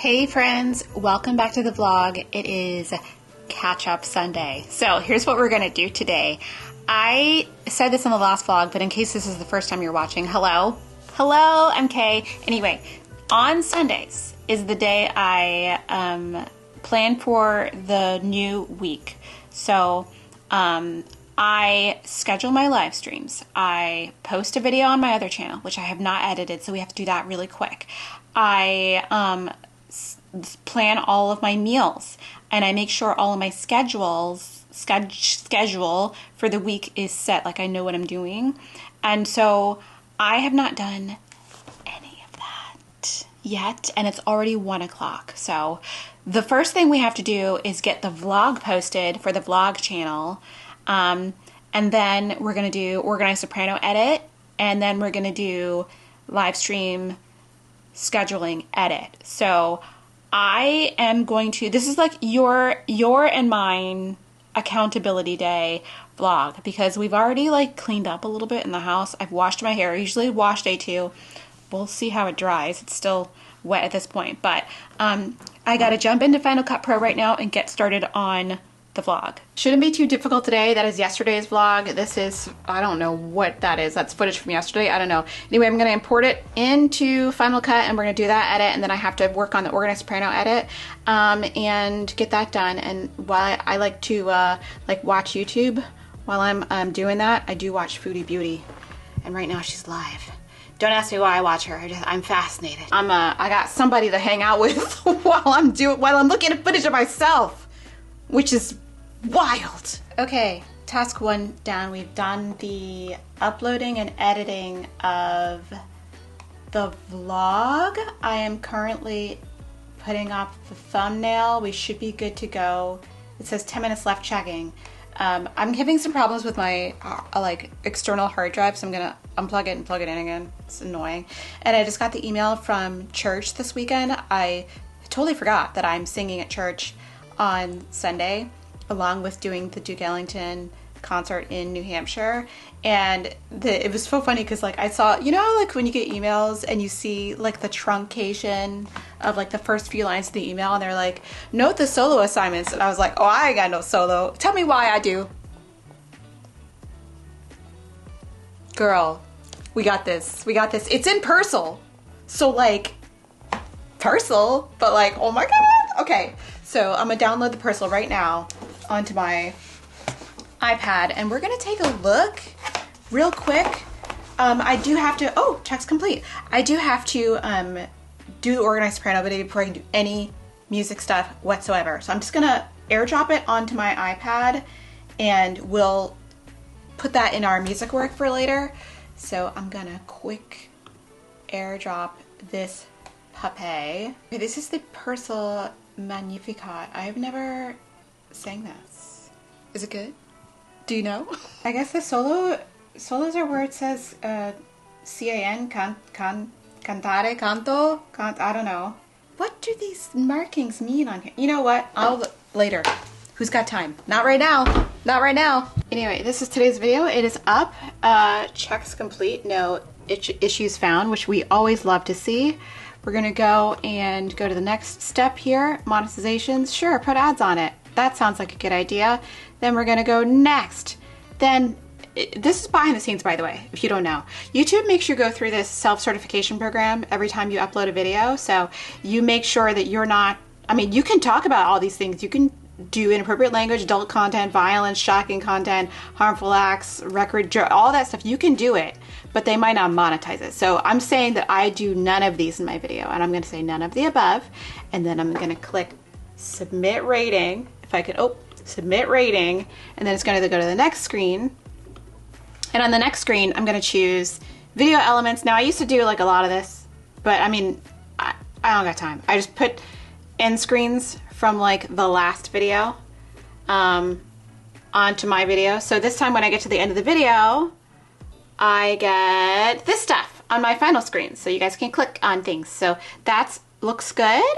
Hey friends, welcome back to the vlog. It is Catch Up Sunday. So here's what we're gonna do today. I said this in the last vlog, but in case this is the first time you're watching, hello, I'm Kay. Anyway, on Sundays is the day I plan for the new week. So I schedule my live streams. I post a video on my other channel, which I have not edited, so we have to do that really quick. I plan all of my meals, and I make sure all of my schedule for the week is set, like I know what I'm doing. And so I have not done any of that yet, and it's already 1 o'clock. So the first thing we have to do is get the vlog posted for the vlog channel, and then we're gonna do organize soprano edit, and then we're gonna do live stream scheduling edit. So I am going to, this is like your and mine accountability day vlog, because we've already like cleaned up a little bit in the house. I've washed my hair. I usually wash day 2. We'll see how it dries. It's still wet at this point, but I gotta jump into Final Cut Pro right now and get started on the vlog. Shouldn't be too difficult today. That is yesterday's vlog. This is, I don't know what that is. That's footage from yesterday. I don't know. Anyway, I'm gonna import it into Final Cut, and we're gonna do that edit, and then I have to work on the organized soprano edit and get that done. And while I like to like watch YouTube while I'm doing that, I do watch Foodie Beauty, and right now she's live. Don't ask me why I watch her. I'm fascinated. I got somebody to hang out with while I'm looking at footage of myself, which is wild. Okay, task 1 done. We've done the uploading and editing of the vlog. I am currently putting up the thumbnail. We should be good to go. It says 10 minutes left checking. I'm having some problems with my like external hard drive, so I'm gonna unplug it and plug it in again. It's annoying. And I just got the email from church this weekend. I totally forgot that I'm singing at church on Sunday, along with doing the Duke Ellington concert in New Hampshire. And it was so funny because like I saw, you know, like when you get emails and you see like the truncation of like the first few lines of the email, and they're like, note the solo assignments. And I was like, oh, I ain't got no solo. Tell me why I do. Girl, we got this. We got this. It's in Purcell. So like, Purcell, but like, oh my God. Okay. So I'm gonna download the Purcell right now onto my iPad, and we're gonna take a look real quick. I do have to, oh, check's complete. I do have to do the organized soprano video before I can do any music stuff whatsoever. So I'm just gonna airdrop it onto my iPad, and we'll put that in our music work for later. So I'm gonna quick airdrop this puppy. Okay, this is the Purcell Magnificat. I've never sang this. Is it good? Do you know? I guess the solos are where it says C-A-N, cantare, canto, I don't know. What do these markings mean on here? You know what? I'll look later. Who's got time? Not right now. Not right now. Anyway, this is today's video. It is up. Checks complete. No issues found, which we always love to see. We're gonna go to the next step here. Monetizations, sure, put ads on it. That sounds like a good idea. Then we're gonna go next. Then, this is behind the scenes, by the way, if you don't know. YouTube makes you go through this self-certification program every time you upload a video. So you make sure that you're not, I mean, you can talk about all these things. You can do inappropriate language, adult content, violence, shocking content, harmful acts, all that stuff. You can do it, but they might not monetize it. So I'm saying that I do none of these in my video, and I'm gonna say none of the above, and then I'm gonna click submit rating. If I could, submit rating, and then it's gonna go to the next screen. And on the next screen, I'm gonna choose video elements. Now I used to do like a lot of this, but I mean, I don't got time. I just put end screens from like the last video onto my video. So this time when I get to the end of the video, I get this stuff on my final screen. So you guys can click on things. So that looks good.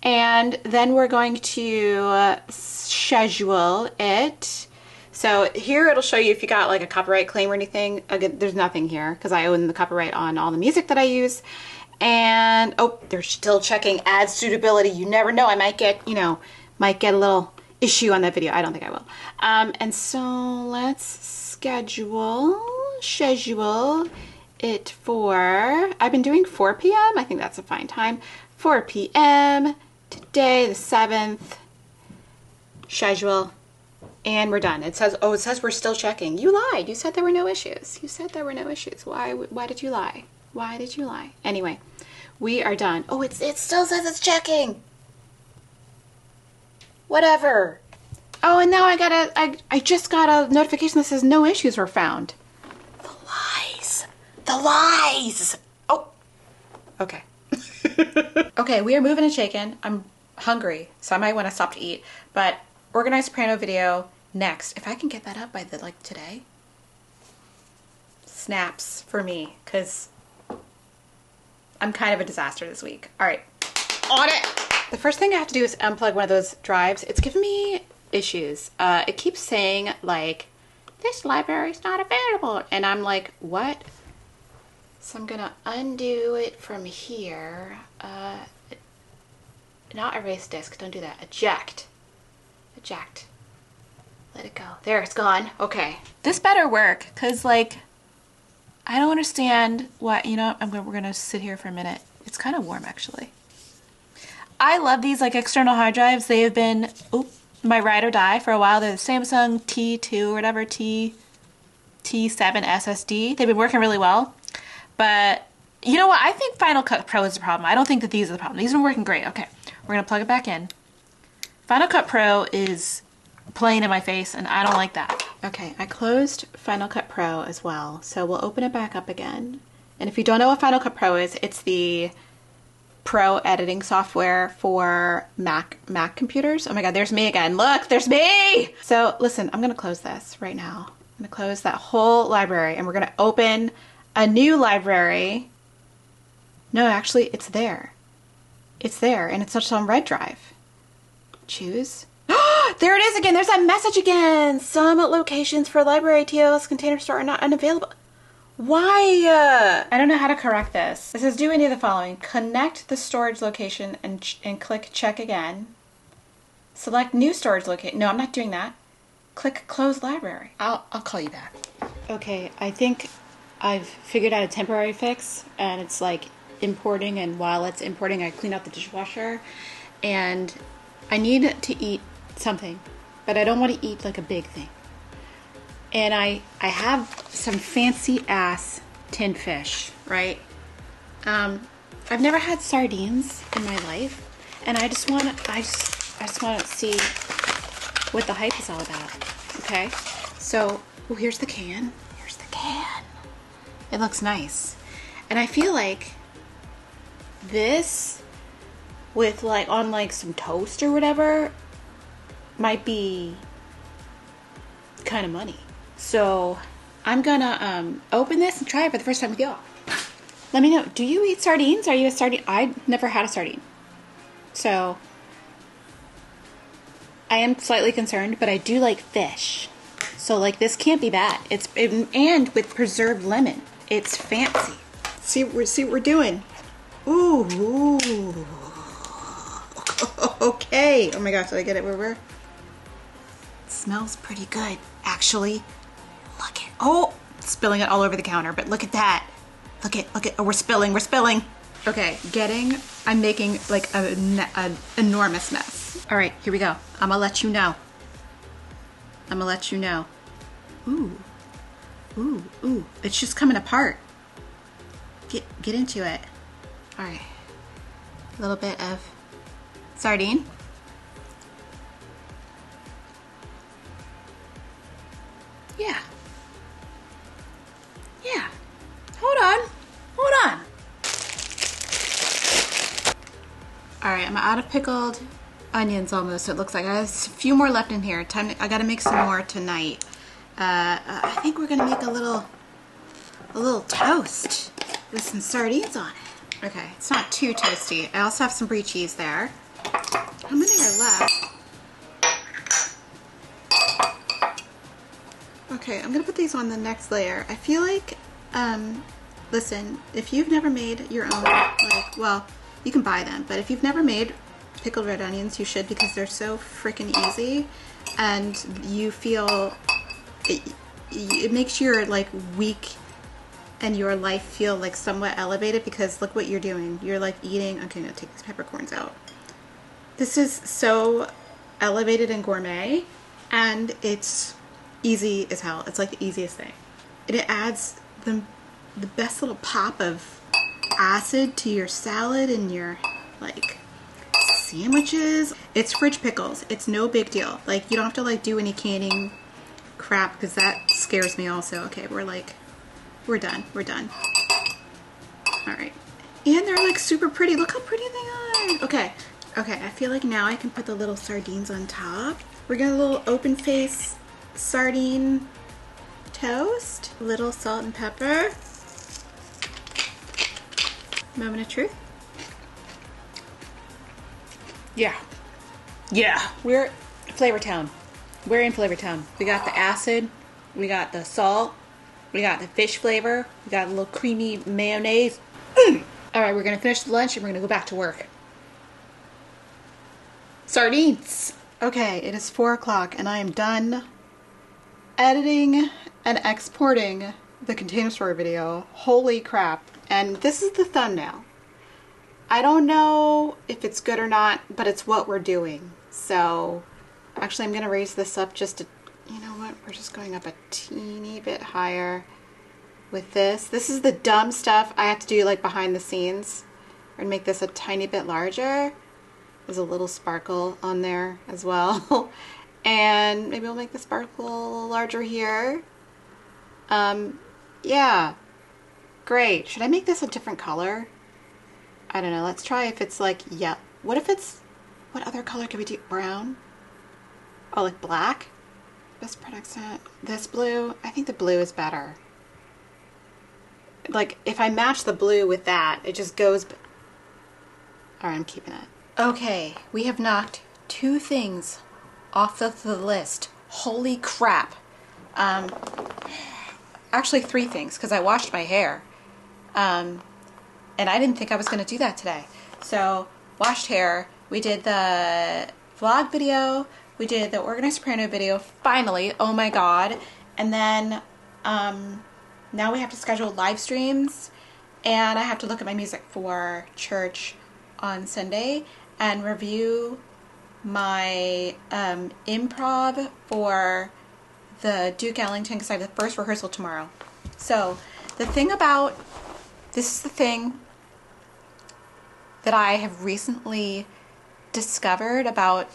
And then we're going to schedule it. So here it'll show you if you got like a copyright claim or anything. Again, there's nothing here because I own the copyright on all the music that I use. And, oh, they're still checking ad suitability. You never know. I might get, you know, might get a little issue on that video. I don't think I will. And so let's schedule it for, I've been doing 4 p.m. I think that's a fine time. 4 p.m. today, the 7th. Schedule. And we're done. It says, oh, it says we're still checking. You lied. You said there were no issues. You said there were no issues. Why did you lie? Why did you lie? Anyway, we are done. Oh, it still says it's checking. Whatever. Oh, and now I just got a notification that says no issues were found. The lies. The lies. Oh, okay. Okay, we are moving and shaking. I'm hungry, so I might want to stop to eat, but organized soprano video next. If I can get that up by today. Snaps for me, because I'm kind of a disaster this week. All right, on it. The first thing I have to do is unplug one of those drives. It's giving me issues. It keeps saying like, this library is not available. And I'm like, what? So I'm gonna undo it from here. Not erase disk, don't do that. Eject. Eject. Let it go. There, it's gone. Okay. This better work, because like, I don't understand what, you know, we're gonna sit here for a minute. It's kind of warm actually. I love these like external hard drives. They have been, my ride or die for a while. They're the Samsung T2 or whatever, T7 SSD. They've been working really well. But you know what? I think Final Cut Pro is the problem. I don't think that these are the problem. These have been working great. Okay, we're gonna plug it back in. Final Cut Pro is playing in my face and I don't like that. Okay, I closed Final Cut Pro as well. So we'll open it back up again. And if you don't know what Final Cut Pro is, it's the pro editing software for Mac computers. Oh my God, there's me again. Look, there's me. So listen, I'm gonna close this right now. I'm gonna close that whole library and we're gonna open a new library. No, actually it's there. It's there and it's just on Red Drive. Choose. There it is again. There's that message again. Some locations for library TLS Container Store are not unavailable. Why? I don't know how to correct this. It says do any of the following. Connect the storage location and click check again. Select new storage location. No, I'm not doing that. Click close library. I'll call you back. Okay, I think I've figured out a temporary fix and it's like importing, and while it's importing I clean out the dishwasher and I need to eat something, but I don't want to eat like a big thing. And I have some fancy ass tinned fish, right? I've never had sardines in my life, and I just want to see what the hype is all about. Okay, so here's the can. Here's the can. It looks nice, and I feel like this with like on like some toast or whatever might be kind of money. So I'm gonna open this and try it for the first time with y'all. Let me know, do you eat sardines? Are you a sardine? I've never had a sardine. So I am slightly concerned, but I do like fish. So like this can't be bad. And with preserved lemon. It's fancy. See what we're doing. Ooh. Okay. Oh my gosh, did I get it where we're? It smells pretty good, actually. Look at, oh, spilling it all over the counter, but look at that. Look at, oh, we're spilling. Okay, I'm making like an enormous mess. All right, here we go. I'm gonna let you know. Ooh, it's just coming apart. Get into it. All right, a little bit of sardine. Yeah. Hold on. All right, I'm out of pickled onions almost. So it looks like I have a few more left in here. I gotta make some more tonight. I think we're gonna make a little toast with some sardines on it. Okay, it's not too toasty. I also have some brie cheese there. How many are left? Okay, I'm gonna put these on the next layer. I feel like Listen, if you've never made your own, like, well, you can buy them, but if you've never made pickled red onions, you should, because they're so freaking easy, and you feel, it makes your like week and your life feel like somewhat elevated, because look what you're doing. You're like eating, okay, I'm gonna take these peppercorns out. This is so elevated and gourmet, and it's easy as hell. It's like the easiest thing. And it adds the best little pop of acid to your salad and your like sandwiches. It's fridge pickles. It's no big deal. Like, you don't have to like do any canning crap, because that scares me also. Okay, we're done. We're done. All right. And they're like super pretty. Look how pretty they are. Okay. Okay, I feel like now I can put the little sardines on top. We're gonna a little open face sardine toast. A little salt and pepper. Moment of truth. Yeah. Yeah. We're Flavor Town. We're in Flavor Town. We got the acid. We got the salt. We got the fish flavor. We got a little creamy mayonnaise. All right, we're gonna finish the lunch and we're gonna go back to work. Sardines. Okay, it is 4 o'clock and I am done editing and exporting the Container Store video. Holy crap. And this is the thumbnail. I don't know if it's good or not, but it's what we're doing. So actually I'm gonna raise this up just to, you know what, we're just going up a teeny bit higher with this. This is the dumb stuff I have to do like behind the scenes. We're gonna make this a tiny bit larger. There's a little sparkle on there as well. And maybe we'll make the sparkle larger here. Yeah, great. Should I make this a different color? I don't know. Let's try if it's like, yeah. What if it's, what other color could we do? Brown? Oh, like black? Best product set. This blue? I think the blue is better. Like, if I match the blue with that, it just goes. All right, I'm keeping it. Okay, we have knocked 2 things off of the list. Holy crap. Actually 3 things, because I washed my hair. And I didn't think I was going to do that today. So, washed hair. We did the vlog video. We did the Organized Soprano video. Finally, oh my god. And then, now we have to schedule live streams. And I have to look at my music for church on Sunday and review my improv for the Duke Ellington, because I have the first rehearsal tomorrow. So the thing about, this is the thing that I have recently discovered about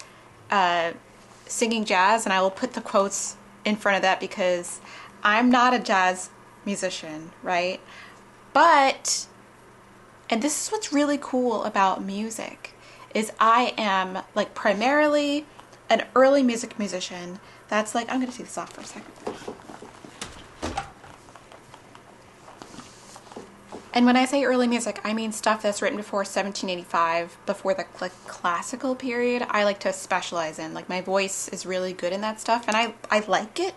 singing jazz, and I will put the quotes in front of that because I'm not a jazz musician, right? But, and this is what's really cool about music, is I am like primarily an early music musician. That's like, I'm gonna take this off for a second. And when I say early music, I mean stuff that's written before 1785, before the like classical period. I like to specialize in, like, my voice is really good in that stuff, and I like it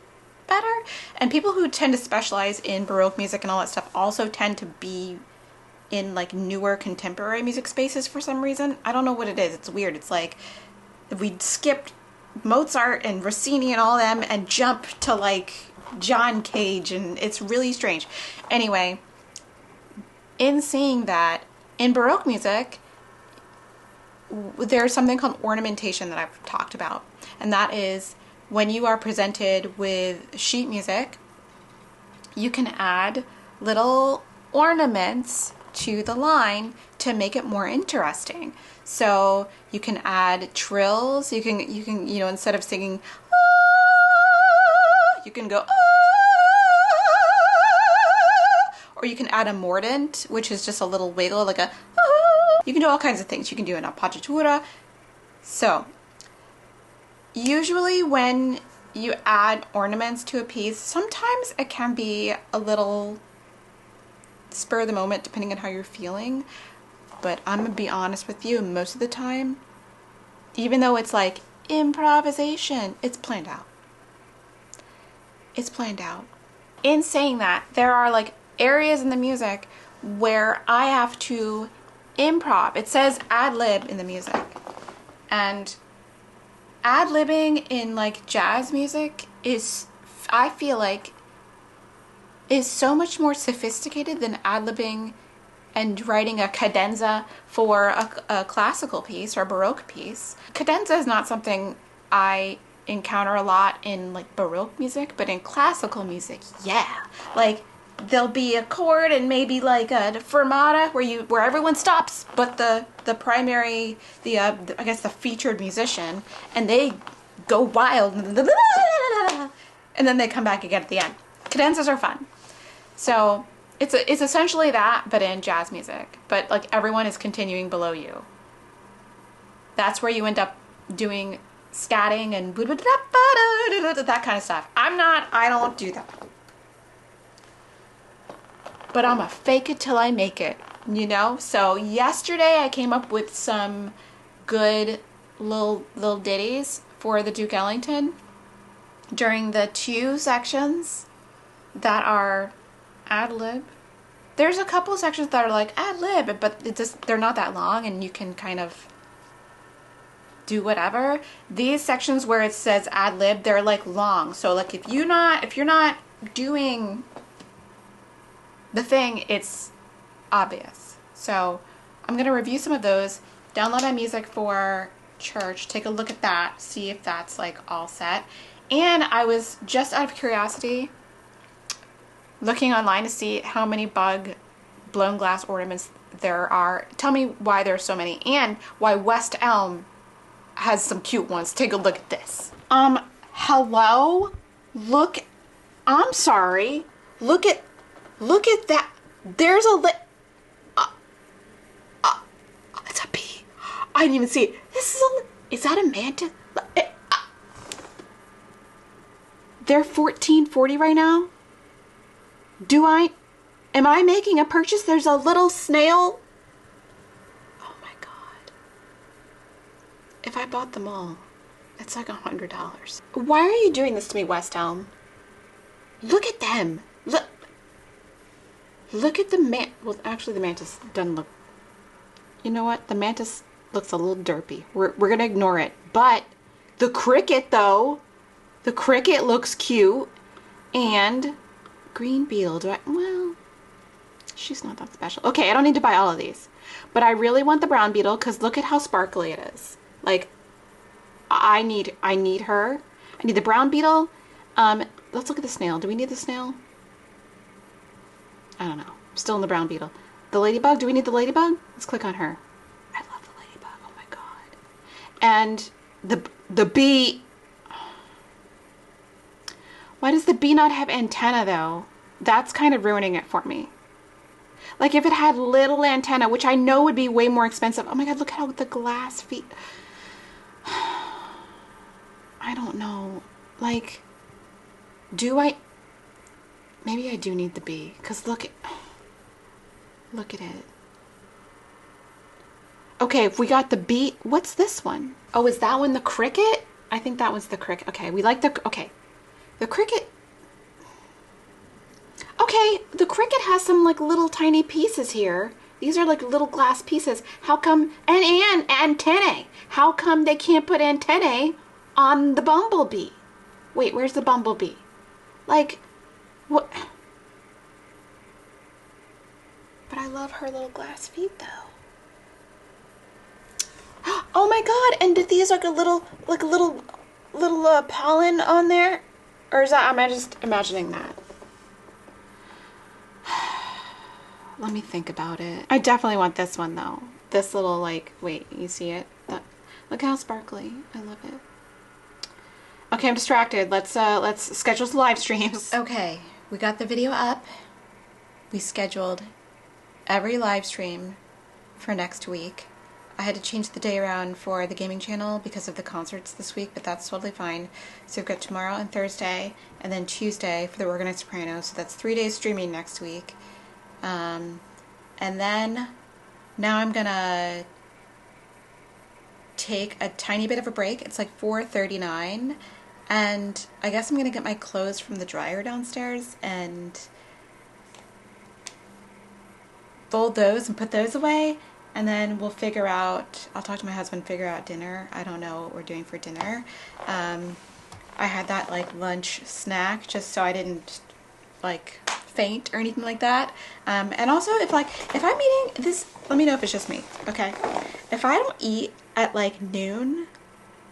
better. And people who tend to specialize in Baroque music and all that stuff also tend to be in like newer contemporary music spaces for some reason. I don't know what it is. It's weird. It's like if we skipped Mozart and Rossini and all them and jump to like John Cage, and it's really strange. Anyway, in seeing that, in Baroque music, there's something called ornamentation that I've talked about. And that is when you are presented with sheet music, you can add little ornaments to the line to make it more interesting. So you can add trills. You can you know, instead of singing ah, you can go ah, or you can add a mordant, which is just a little wiggle, like a ah. You can do all kinds of things. You can do an appoggiatura. So usually when you add ornaments to a piece, sometimes it can be a little spur of the moment depending on how you're feeling, but I'm gonna be honest with you, most of the time, even though it's like improvisation, it's planned out. It's planned out. In saying that, there are like areas in the music where I have to improv. It says ad lib in the music. And ad libbing in like jazz music is, I feel like, is so much more sophisticated than ad libbing and writing a cadenza for a classical piece or a Baroque piece. Cadenza is not something I encounter a lot in like Baroque music, but in classical music, yeah. Like there'll be a chord and maybe like a fermata where everyone stops but the primary, I guess the featured musician, and they go wild and then they come back again at the end. Cadenzas are fun. So it's essentially that, but in jazz music. But like everyone is continuing below you. That's where you end up doing scatting and that kind of stuff. I don't do that. But I'm a fake it till I make it, you know? So yesterday I came up with some good little ditties for the Duke Ellington during the 2 sections that are ad lib. There's a couple of sections that are like ad lib, but they're not that long and you can kind of do whatever. These sections where it says ad lib, they're like long. So like if you're not doing the thing, it's obvious. So I'm gonna review some of those, download my music for church, take a look at that, see if that's like all set. And I was just out of curiosity looking online to see how many bug blown glass ornaments there are. Tell me why there's so many and why West Elm has some cute ones. Take a look at this. Hello? Look, I'm sorry. Look at that. There's it's a bee. I didn't even see it. Is that a mantis? They're $14.40 right now. Am I making a purchase? There's a little snail. Oh my God. If I bought them all, it's like $100. Why are you doing this to me, West Elm? Look at them. Look at the well, actually the mantis doesn't look, you know what? The mantis looks a little derpy. We're gonna ignore it. But the cricket though, the cricket looks cute. And green beetle, well, she's not that special. Okay, I don't need to buy all of these. But I really want the brown beetle because look at how sparkly it is. Like, I need her. I need the brown beetle. Let's look at the snail. Do we need the snail? I don't know. Still in the brown beetle. The ladybug, do we need the ladybug? Let's click on her. I love the ladybug, oh my God. And the bee. Why does the bee not have antenna though? That's kind of ruining it for me. Like if it had little antenna, which I know would be way more expensive. Oh my God, look how the glass feet. I don't know. Like, maybe I do need the bee. Because look at it. Okay, if we got the bee, what's this one? Oh, is that one the cricket? I think that was the cricket. Okay, we like okay. The cricket. Okay, the cricket has some like little tiny pieces here. These are like little glass pieces. How come, and antennae. How come they can't put antennae on the bumblebee? Wait, where's the bumblebee? Like, what? But I love her little glass feet though. Oh my God, and did these like a little pollen on there? Or is that, am I just imagining that? Let me think about it. I definitely want this one though. This little like, wait, you see it? Look how sparkly. I love it. Okay, I'm distracted. Let's schedule some live streams. Okay, we got the video up. We scheduled every live stream for next week. I had to change the day around for the gaming channel because of the concerts this week, but that's totally fine. So we've got tomorrow and Thursday, and then Tuesday for the Organized Soprano. So that's 3 days streaming next week. And then now I'm gonna take a tiny bit of a break. It's like 4:39, and I guess I'm gonna get my clothes from the dryer downstairs and fold those and put those away, and then we'll figure out, I'll talk to my husband, figure out dinner. I don't know what we're doing for dinner. I had that like lunch snack just so I didn't like faint or anything like that. And also if I'm eating this, let me know if it's just me, okay? If I don't eat at like noon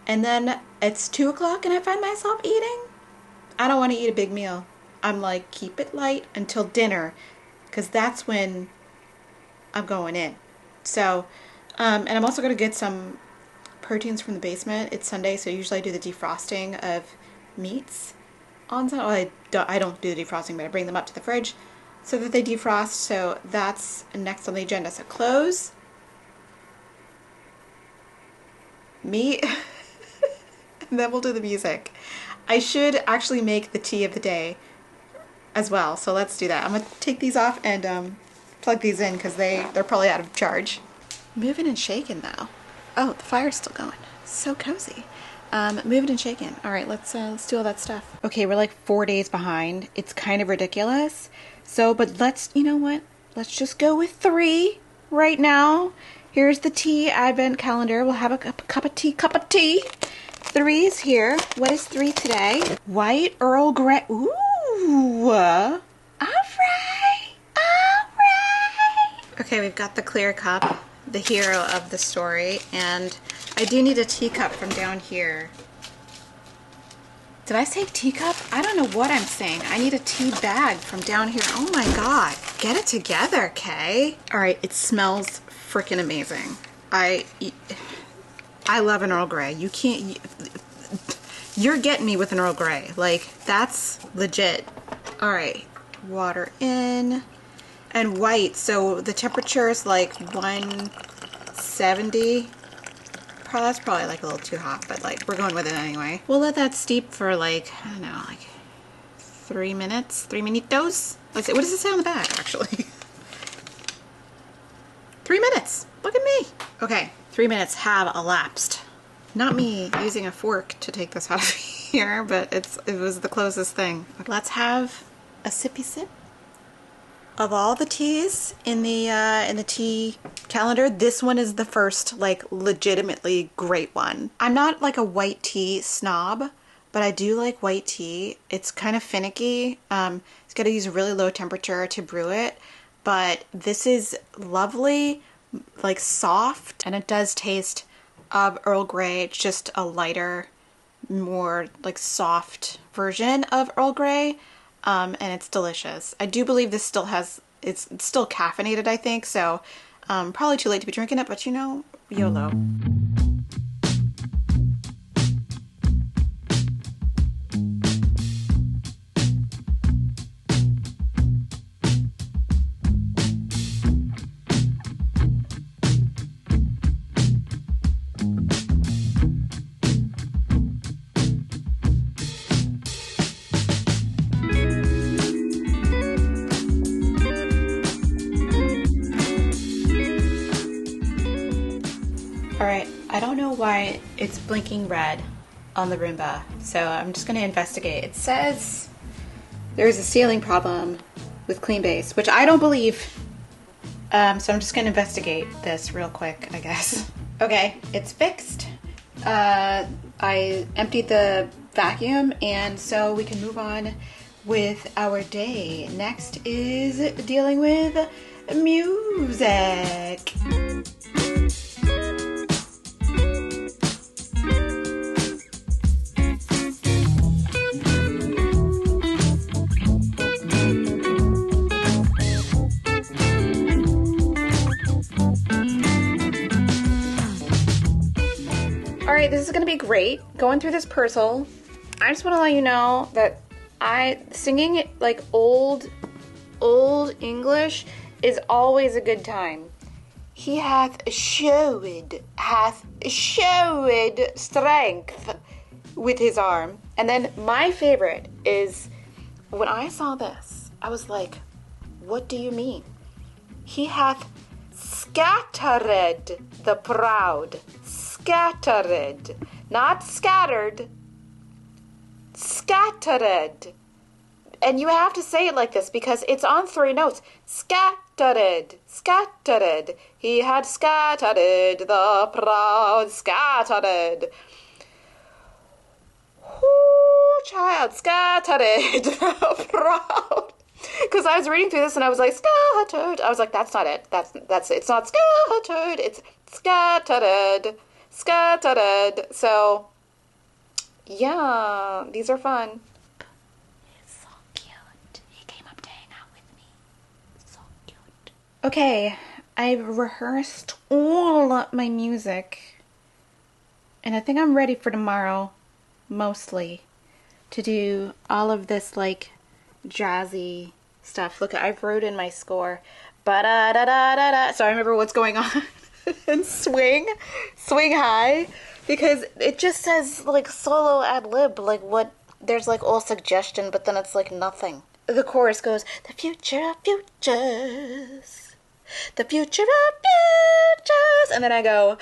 and then it's 2 o'clock and I find myself eating, I don't want to eat a big meal. I'm like, keep it light until dinner, because that's when I'm going in. So, and I'm also going to get some proteins from the basement. It's Sunday, so usually I do the defrosting of meats on Sunday. Well, I don't do the defrosting, but I bring them up to the fridge so that they defrost. So that's next on the agenda. So clothes, meat, and then we'll do the music. I should actually make the tea of the day as well, so let's do that. I'm gonna take these off and plug these in because they're probably out of charge. Moving and shaking though. Oh, the fire's still going. So cozy. Moving and shaking. All right, let's do all that stuff. Okay, we're like 4 days behind. It's kind of ridiculous. So, but let's, you know what? Let's just go with 3 right now. Here's the tea advent calendar. We'll have a cup of tea. 3 is here. What is 3 today? White Earl Grey. Ooh. All right. Okay, we've got the clear cup, the hero of the story, and I do need a teacup from down here. Did I say teacup? I don't know what I'm saying. I need a tea bag from down here. Oh my God. Get it together, Kay. All right, it smells freaking amazing. I love an Earl Grey. You're getting me with an Earl Grey. Like, that's legit. All right, water in. And white, so the temperature is like 170. That's probably like a little too hot, but like we're going with it anyway. We'll let that steep for like, I don't know, like 3 minutes, 3 minutos. Let's see, what does it say on the back actually? 3 minutes, look at me. Okay, 3 minutes have elapsed. Not me using a fork to take this out of here, but it was the closest thing. Let's have a sippy sip of all the teas in the tea calendar. This one is the first like legitimately great one. I'm not like a white tea snob, but I do like white tea. It's kind of finicky. It's got to use a really low temperature to brew it, but this is lovely, like soft, and it does taste of Earl Grey. It's just a lighter, more like soft version of Earl Grey. And it's delicious. I do believe this still has, it's still caffeinated, I think, so probably too late to be drinking it, but you know, YOLO. Alright, I don't know why it's blinking red on the Roomba, so I'm just going to investigate. It says there's a ceiling problem with Clean Base, which I don't believe, so I'm just going to investigate this real quick, I guess. Okay, it's fixed. I emptied the vacuum, and so we can move on with our day. Next is dealing with music. Alright, this is going to be great. Going through this parcel, I just want to let you know that singing like old English is always a good time. He hath showed strength with his arm. And then my favorite is, when I saw this, I was like, what do you mean? He hath scattered the proud. Scattered, not scattered. Scattered. And you have to say it like this because it's on 3 notes. Scattered, scattered. He had scattered the proud, scattered. Whoo, child, scattered the proud. Because I was reading through this and I was like, scattered. I was like, that's not it. That's it's not scattered. It's scattered, scattered. So, yeah, these are fun. So cute. He came up to hang out with me. So cute. Okay, I've rehearsed all my music. And I think I'm ready for tomorrow, mostly, to do all of this, like, jazzy stuff. Look, I've wrote in my score. Ba-da-da-da-da-da. So I remember what's going on. And swing high. Because it just says, like, solo ad-lib. Like, what, there's, like, all suggestion, but then it's, like, nothing. The chorus goes, the future of futures. The future of futures. And then I go,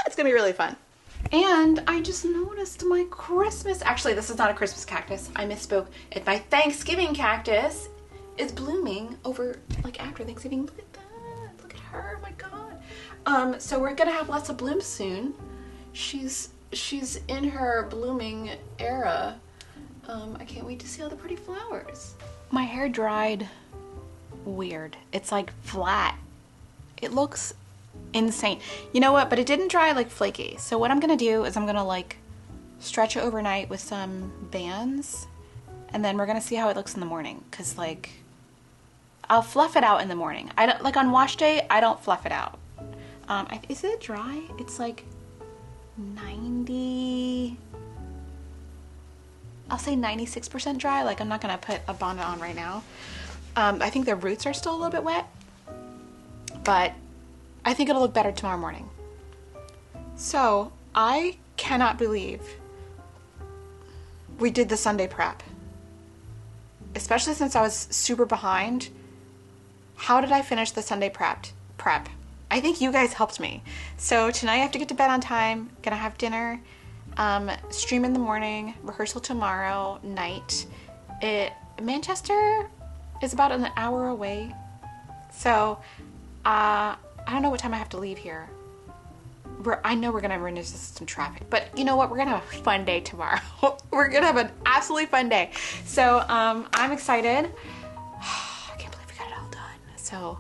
it's gonna be really fun. And I just noticed my Christmas, actually this is not a Christmas cactus, I misspoke. My Thanksgiving cactus is blooming over, like, after Thanksgiving. Look at that, look at her, oh my god. So we're gonna have lots of blooms soon. She's in her blooming era. I can't wait to see all the pretty flowers. My hair dried weird. It's like flat. It looks insane. You know what? But it didn't dry like flaky. So what I'm gonna do is I'm gonna like stretch it overnight with some bands, and then we're gonna see how it looks in the morning. Cause like I'll fluff it out in the morning. I don't, like on wash day, I don't fluff it out. Is it dry? It's like 90. I'll say 96% dry. Like, I'm not gonna put a bonnet on right now. I think the roots are still a little bit wet, but I think it'll look better tomorrow morning. So I cannot believe we did the Sunday prep, especially since I was super behind. How did I finish the Sunday prep? I think you guys helped me. So tonight I have to get to bed on time, gonna have dinner, stream in the morning, rehearsal tomorrow night. Manchester is about an hour away. So I don't know what time I have to leave here. I know we're gonna run into some traffic, but you know what? We're gonna have a fun day tomorrow. We're gonna have an absolutely fun day. So I'm excited. I can't believe we got it all done. So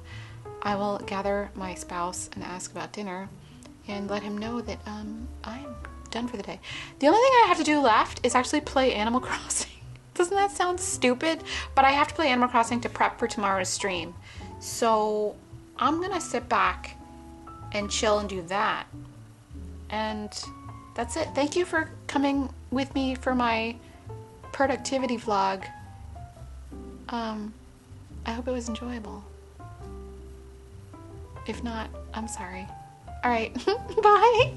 I will gather my spouse and ask about dinner and let him know that I'm done for the day. The only thing I have to do left is actually play Animal Crossing. Doesn't that sound stupid? But I have to play Animal Crossing to prep for tomorrow's stream. So I'm gonna sit back and chill and do that. And that's it. Thank you for coming with me for my productivity vlog. I hope it was enjoyable. If not, I'm sorry. All right, bye.